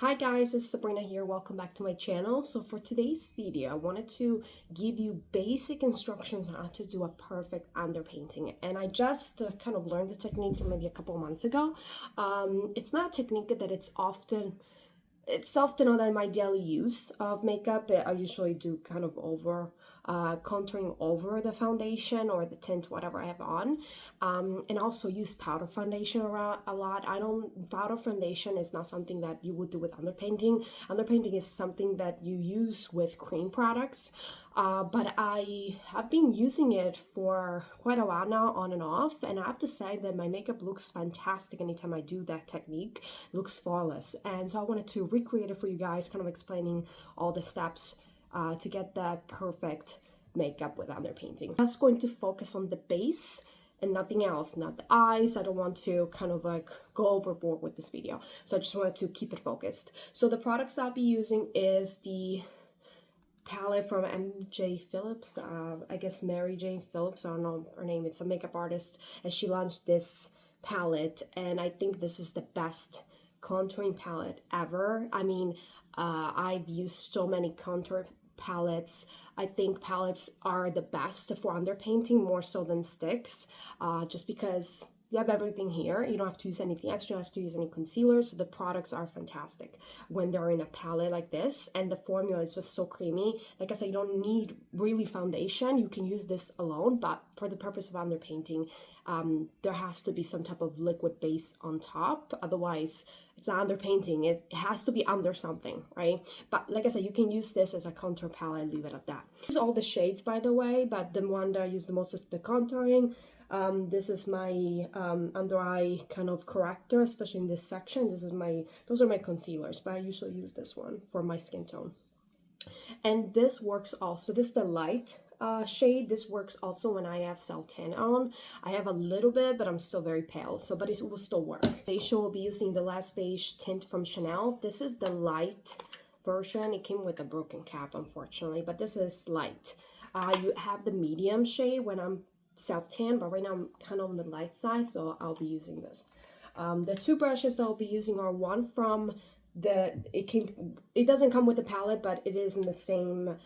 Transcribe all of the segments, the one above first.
Hi guys, it's Sabrina here. Welcome back to my channel. So for today's video, I wanted to give you basic instructions on how to do a perfect underpainting. And I just kind of learned the technique maybe a couple of months ago. It's not a technique that it's often not my daily use of makeup. I usually do kind of contouring over the foundation or the tint, whatever I have on, and also use powder foundation around a lot. Powder foundation is not something that you would do with underpainting. Underpainting is something that you use with cream products. But I have been using it for quite a while now, on and off, and I have to say that my makeup looks fantastic anytime I do that technique. It looks flawless, and so I wanted to recreate it for you guys, kind of explaining all the steps to get that perfect makeup with underpainting. I'm just going to focus on the base and nothing else, not the eyes. I don't want to kind of like go overboard with this video, so I just wanted to keep it focused. So the products that I'll be using is the palette from M.J. Phillips, I guess Mary Jane Phillips, I don't know her name. It's a makeup artist, and she launched this palette, and I think this is the best contouring palette ever. I mean, I've used so many contour palettes. I think palettes are the best for underpainting, more so than sticks, just because you have everything here. You don't have to use anything extra. You don't have to use any concealers. So the products are fantastic when they're in a palette like this. And the formula is just so creamy. Like I said, you don't need really foundation. You can use this alone. But for the purpose of underpainting, there has to be some type of liquid base on top. Otherwise, it's not underpainting. It has to be under something, right? But like I said, you can use this as a contour palette, leave it at that. Use all the shades, by the way, but the one that I use the most is the contouring. This is my under eye kind of corrector, especially in this section. Those are my concealers, but I usually use this one for my skin tone. And this works also, this is the light shade. This works also when I have self-tan on. I have a little bit, but I'm still very pale, but it will still work. Facial will be using the Last Beige tint from Chanel. This is the light version. It came with a broken cap, unfortunately, but this is light. You have the medium shade when I'm self-tan, but right now I'm kind of on the light side, so I'll be using this. The two brushes that I'll be using are one from it doesn't come with a palette, but it is in the same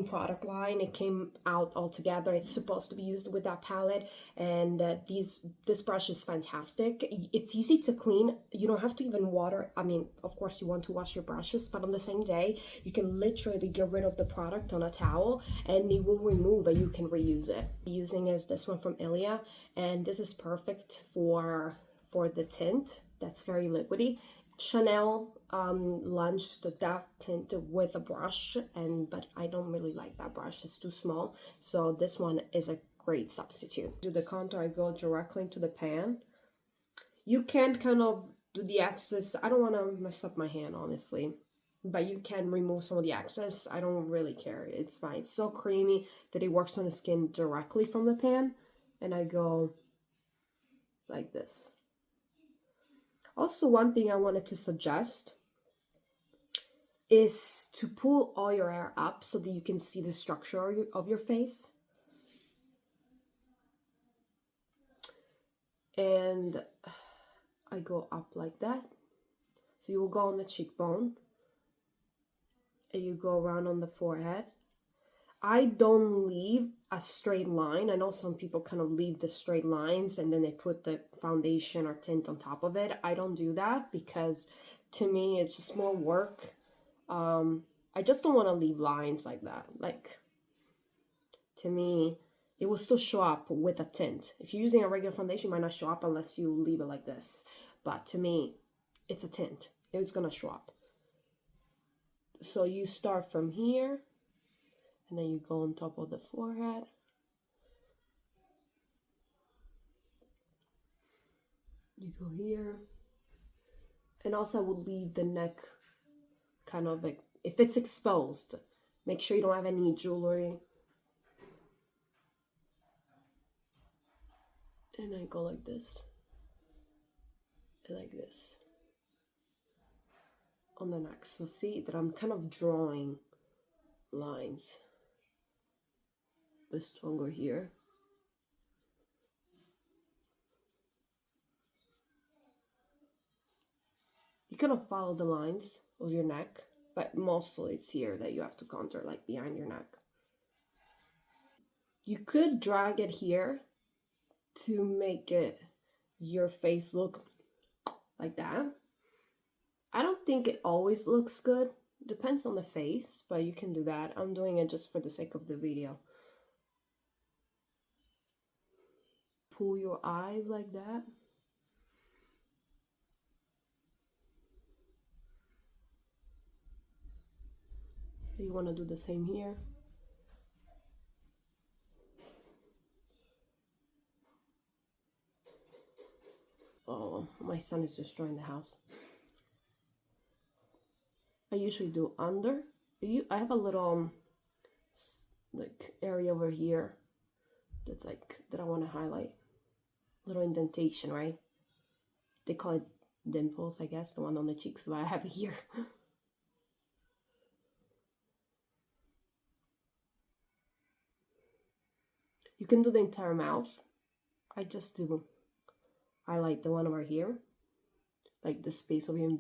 product line. It came out all together. It's supposed to be used with that palette, and this brush is fantastic. It's easy to clean. You don't have to even water. I mean, of course you want to wash your brushes, but on the same day you can literally get rid of the product on a towel and it will remove, and you can reuse it. Using is this one from Ilia, and this is perfect for the tint that's very liquidy. Chanel launched that tint with a brush, but I don't really like that brush. It's too small, so this one is a great substitute. Do the contour, I go directly into the pan. You can kind of do the excess. I don't want to mess up my hand, honestly, but you can remove some of the excess. I don't really care. It's fine. It's so creamy that it works on the skin directly from the pan, and I go like this. Also, one thing I wanted to suggest is to pull all your hair up so that you can see the structure of your face. And I go up like that. So you will go on the cheekbone, and you go around on the forehead. I don't leave a straight line. I know some people kind of leave the straight lines and then they put the foundation or tint on top of it. I don't do that because to me it's just more work. I just don't want to leave lines like that. Like, to me, it will still show up with a tint. If you're using a regular foundation, it might not show up unless you leave it like this. But to me, it's a tint. It's gonna show up. So you start from here, and then you go on top of the forehead. You go here. And also I would leave the neck kind of like, if it's exposed, make sure you don't have any jewelry. And I go like this. And like this. On the neck. So see that I'm kind of drawing lines. But stronger here. You You kind of follow the lines of your neck, but mostly it's here that you have to contour, like behind your neck. You could drag it here to make it your face look like that. I don't think it always looks good. Depends on the face, but you can do that. I'm doing it just for the sake of the video. Pull your eyes like that. You want to do the same here. Oh, my son is destroying the house. I usually do under. I have a little like area over here that's like that I want to highlight. Little indentation, right? They call it dimples, I guess, the one on the cheeks, but I have it here. You can do the entire mouth. I just do highlight the one over here, like the space over here.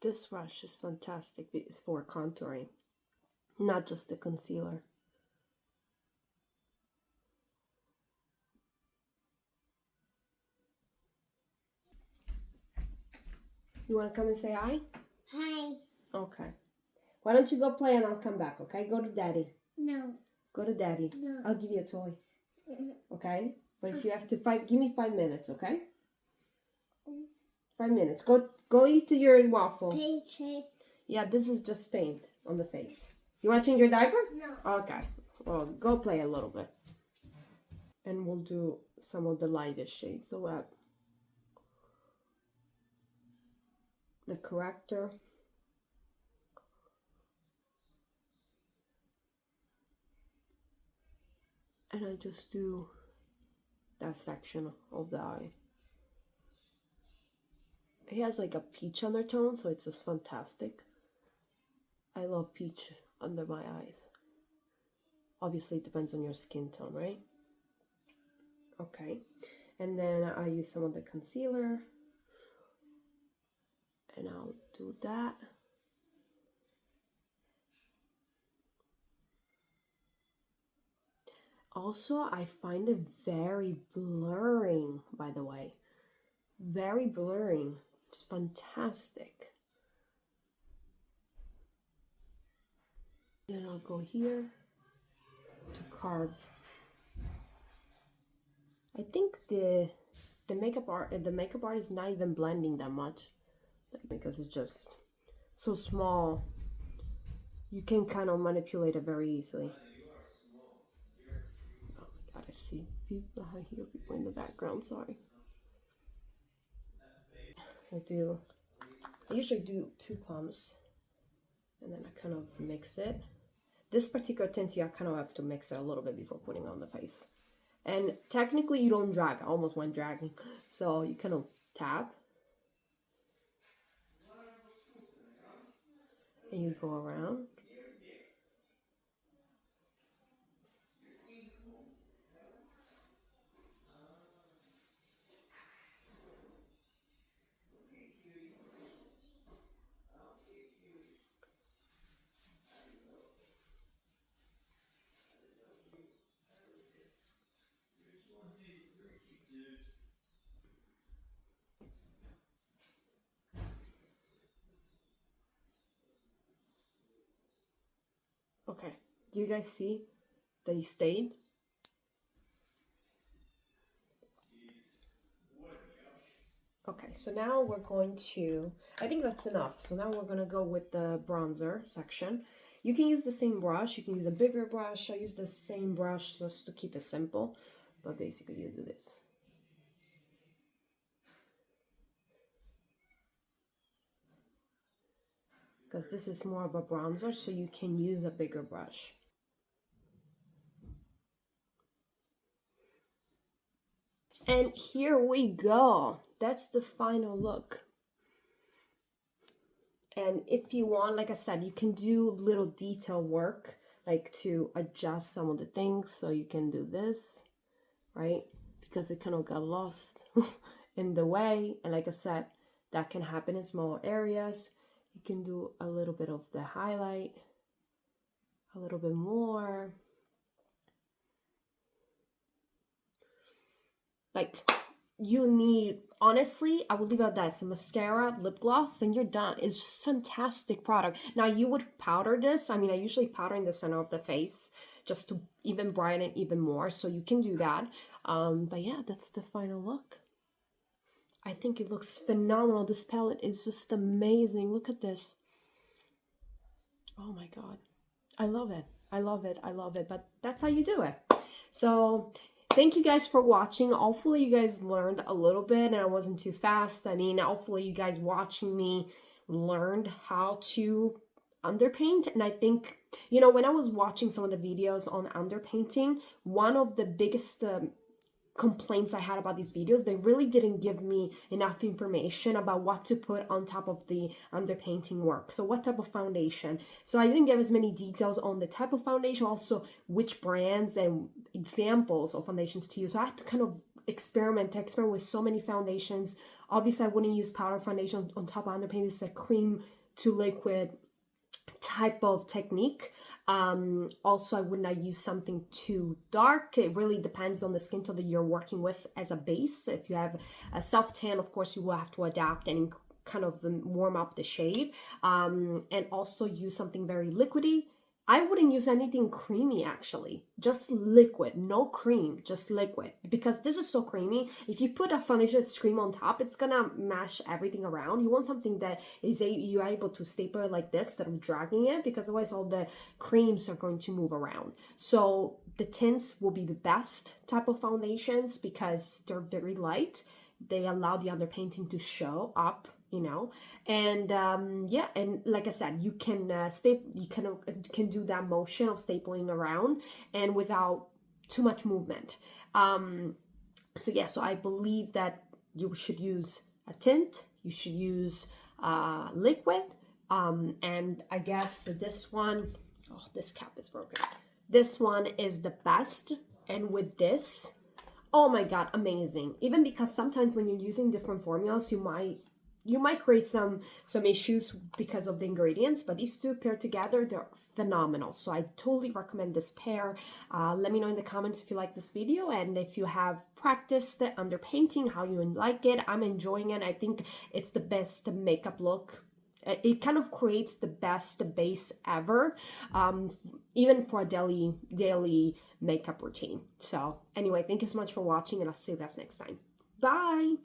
This brush is fantastic. It's for contouring, not just the concealer. You want to come and say hi? Hi. Okay. Why don't you go play and I'll come back, okay? Go to daddy. No. Go to daddy. No. I'll give you a toy. Okay? But if you have to give me 5 minutes, okay? 5 minutes. Go eat your waffle. Paycheck. Yeah, this is just paint on the face. You want to change your diaper? No. Okay. Well, go play a little bit. And we'll do some of the lightest shades. So the corrector. And I just do that section of the eye. It has like a peach undertone, so it's just fantastic. I love peach under my eyes. Obviously, it depends on your skin tone, right? Okay. And then I use some of the concealer. And I'll do that. Also, I find it very blurring, by the way. Very blurring. It's fantastic. Then I'll go here to carve. I think the makeup art is not even blending that much, because it's just so small. You can kind of manipulate it very easily. Oh my god, I see people. I hear people in the background. Sorry. I usually do 2 pumps, and then I kind of mix it. This particular tint, you kind of have to mix it a little bit before putting on the face. And technically, you don't drag. I almost went dragging. So you kind of tap. And you go around. Okay. Do you guys see that he stayed? Okay, so now we're going to, I think that's enough. So now we're going to go with the bronzer section. You can use the same brush. You can use a bigger brush. I use the same brush just to keep it simple. But basically you do this. Because this is more of a bronzer, so you can use a bigger brush. And here we go. That's the final look. And if you want, like I said, you can do little detail work, like to adjust some of the things. So you can do this, right? Because it kind of got lost in the way. And like I said, that can happen in small areas. You can do a little bit of the highlight, a little bit more. Like, you need, honestly, I would leave it at that. Some mascara, lip gloss, and you're done. It's just fantastic product. Now, you would powder this. I mean, I usually powder in the center of the face just to even brighten it even more. So you can do that. But yeah, that's the final look. I think it looks phenomenal. This palette is just amazing. Look at this. Oh my God. I love it. I love it. I love it. But that's how you do it. So thank you guys for watching. Hopefully you guys learned a little bit and I wasn't too fast. I mean, hopefully you guys watching me learned how to underpaint. And I think, you know, when I was watching some of the videos on underpainting, one of the biggest complaints I had about these videos, they really didn't give me enough information about what to put on top of the underpainting work. So what type of foundation. So I didn't give as many details on the type of foundation, also which brands and examples of foundations to use. So I had to kind of experiment with so many foundations. Obviously I wouldn't use powder foundation on top of underpainting. This is a cream to liquid type of technique. Also, I would not use something too dark. It really depends on the skin tone that you're working with as a base. If you have a self tan, of course, you will have to adapt and kind of warm up the shade. And also use something very liquidy. I wouldn't use anything creamy, actually. Just liquid, no cream, just liquid. Because this is so creamy. If you put a foundation that's cream on top, it's gonna mash everything around. You want something that you're able to staple it like this, that of dragging it, because otherwise all the creams are going to move around. So the tints will be the best type of foundations because they're very light. They allow the underpainting to show up, you know. And yeah, and like I said, you can you can do that motion of stapling around and without too much movement. So yeah, so I believe that you should use a tint, you should use liquid, and I guess this one, oh, this cap is broken. This one is the best, and with this, oh my God, amazing. Even because sometimes when you're using different formulas, you might create some issues because of the ingredients, but these two paired together, they're phenomenal. So I totally recommend this pair. Let me know in the comments if you like this video and if you have practiced the underpainting, how you like it. I'm enjoying it. I think it's the best makeup look. It kind of creates the best base ever, even for a daily makeup routine. So anyway, thank you so much for watching and I'll see you guys next time. Bye!